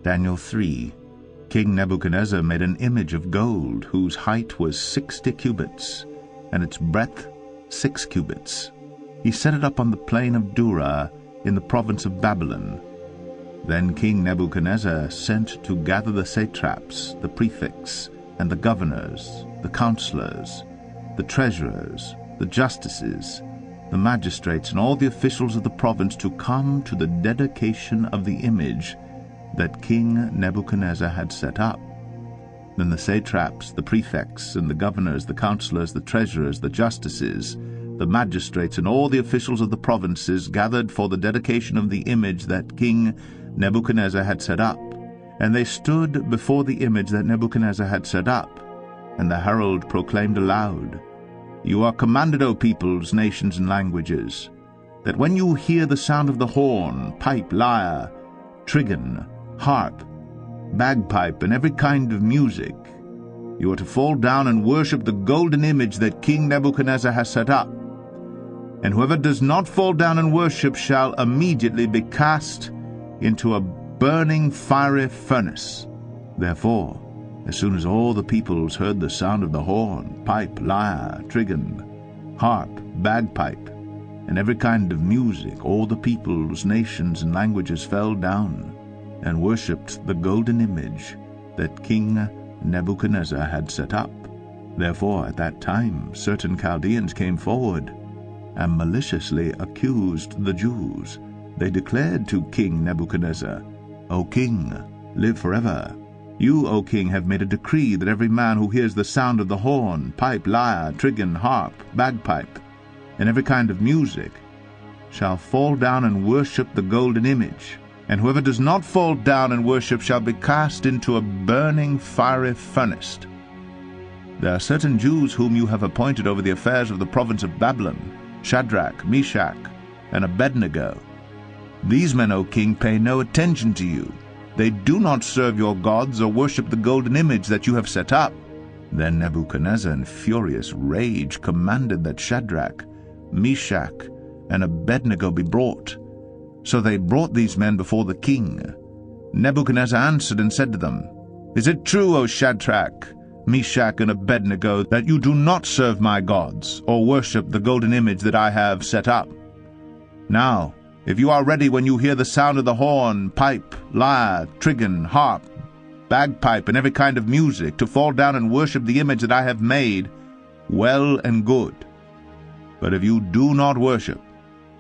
Daniel 3. King Nebuchadnezzar made an image of gold, whose height was 60 cubits, and its breadth 6 cubits. He set it up on the plain of Dura, in the province of Babylon. Then King Nebuchadnezzar sent to gather the satraps, the prefects, and the governors, the counselors, the treasurers, the justices, the magistrates, and all the officials of the province to come to the dedication of the image that King Nebuchadnezzar had set up. Then the satraps, the prefects, and the governors, the counselors, the treasurers, the justices, the magistrates, and all the officials of the provinces gathered for the dedication of the image that King Nebuchadnezzar had set up. And they stood before the image that Nebuchadnezzar had set up. And the herald proclaimed aloud, "You are commanded, O peoples, nations, and languages, that when you hear the sound of the horn, pipe, lyre, trigon, harp, bagpipe, and every kind of music, you are to fall down and worship the golden image that King Nebuchadnezzar has set up. And whoever does not fall down and worship shall immediately be cast into a burning fiery furnace." Therefore, as soon as all the peoples heard the sound of the horn, pipe, lyre, trigon, harp, bagpipe, and every kind of music, all the peoples, nations, and languages fell down and worshipped the golden image that King Nebuchadnezzar had set up. Therefore at that time certain Chaldeans came forward and maliciously accused the Jews. They declared to King Nebuchadnezzar, "O king, live forever. You, O king, have made a decree that every man who hears the sound of the horn, pipe, lyre, trigon, harp, bagpipe, and every kind of music shall fall down and worship the golden image. And whoever does not fall down and worship shall be cast into a burning fiery furnace. There are certain Jews whom you have appointed over the affairs of the province of Babylon, Shadrach, Meshach, and Abednego. These men, O king, pay no attention to you. They do not serve your gods or worship the golden image that you have set up." Then Nebuchadnezzar, in furious rage, commanded that Shadrach, Meshach, and Abednego be brought. So they brought these men before the king. Nebuchadnezzar answered and said to them, "Is it true, O Shadrach, Meshach, and Abednego, that you do not serve my gods, or worship the golden image that I have set up? Now, if you are ready when you hear the sound of the horn, pipe, lyre, trigon, harp, bagpipe, and every kind of music, to fall down and worship the image that I have made, well and good. But if you do not worship,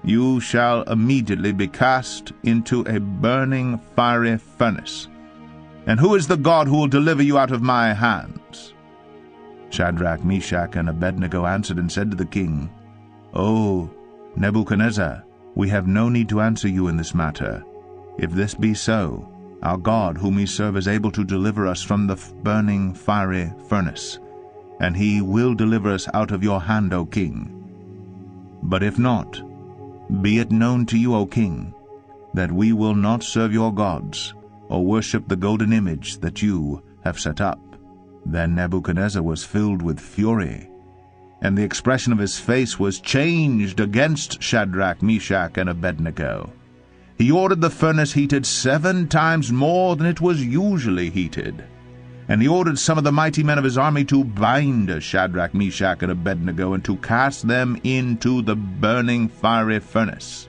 you shall immediately be cast into a burning fiery furnace. And who is the God who will deliver you out of my hands?" Shadrach, Meshach, and Abednego answered and said to the king, "O Nebuchadnezzar, we have no need to answer you in this matter. If this be so, our God whom we serve is able to deliver us from the burning fiery furnace, and he will deliver us out of your hand, O king. But if not, be it known to you, O king, that we will not serve your gods, or worship the golden image that you have set up." Then Nebuchadnezzar was filled with fury, and the expression of his face was changed against Shadrach, Meshach, and Abednego. He ordered the furnace heated 7 times more than it was usually heated. And he ordered some of the mighty men of his army to bind Shadrach, Meshach, and Abednego, and to cast them into the burning fiery furnace.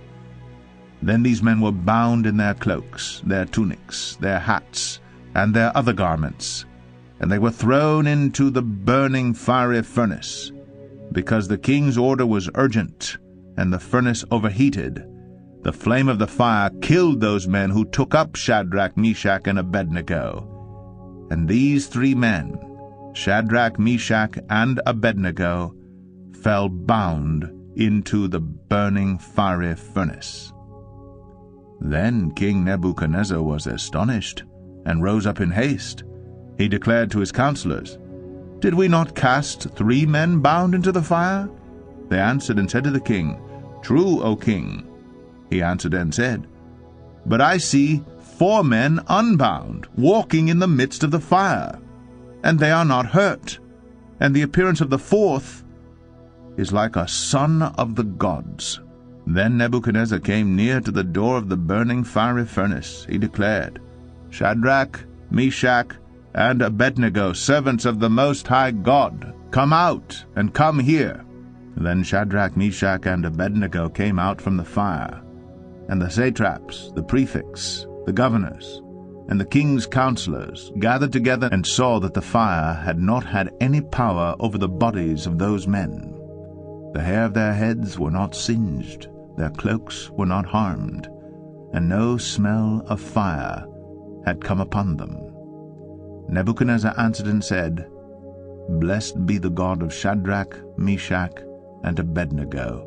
Then these men were bound in their cloaks, their tunics, their hats, and their other garments, and they were thrown into the burning fiery furnace. Because the king's order was urgent, and the furnace overheated, the flame of the fire killed those men who took up Shadrach, Meshach, and Abednego. And these 3 men, Shadrach, Meshach, and Abednego, fell bound into the burning fiery furnace. Then King Nebuchadnezzar was astonished, and rose up in haste. He declared to his counselors, "Did we not cast 3 men bound into the fire?" They answered and said to the king, "True, O king." He answered and said, "But I see 4 men unbound, walking in the midst of the fire, and they are not hurt, and the appearance of the 4th is like a son of the gods." Then Nebuchadnezzar came near to the door of the burning fiery furnace. He declared, "Shadrach, Meshach, and Abednego, servants of the Most High God, come out and come here." Then Shadrach, Meshach, and Abednego came out from the fire, and the satraps, the prefects, the governors, and the king's counselors gathered together and saw that the fire had not had any power over the bodies of those men. The hair of their heads were not singed, their cloaks were not harmed, and no smell of fire had come upon them. Nebuchadnezzar answered and said, "Blessed be the God of Shadrach, Meshach, and Abednego,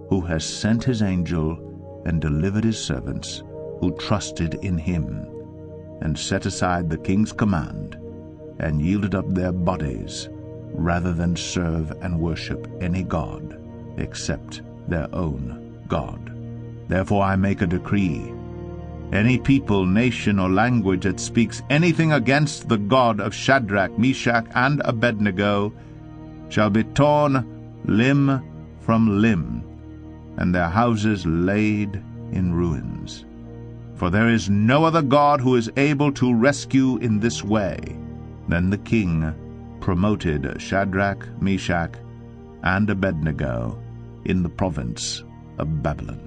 who has sent his angel and delivered his servants who trusted in him, and set aside the king's command, and yielded up their bodies, rather than serve and worship any god except their own God. Therefore I make a decree: any people, nation, or language that speaks anything against the God of Shadrach, Meshach, and Abednego shall be torn limb from limb, and their houses laid in ruins. For there is no other God who is able to rescue in this way." Then the king promoted Shadrach, Meshach, and Abednego in the province of Babylon.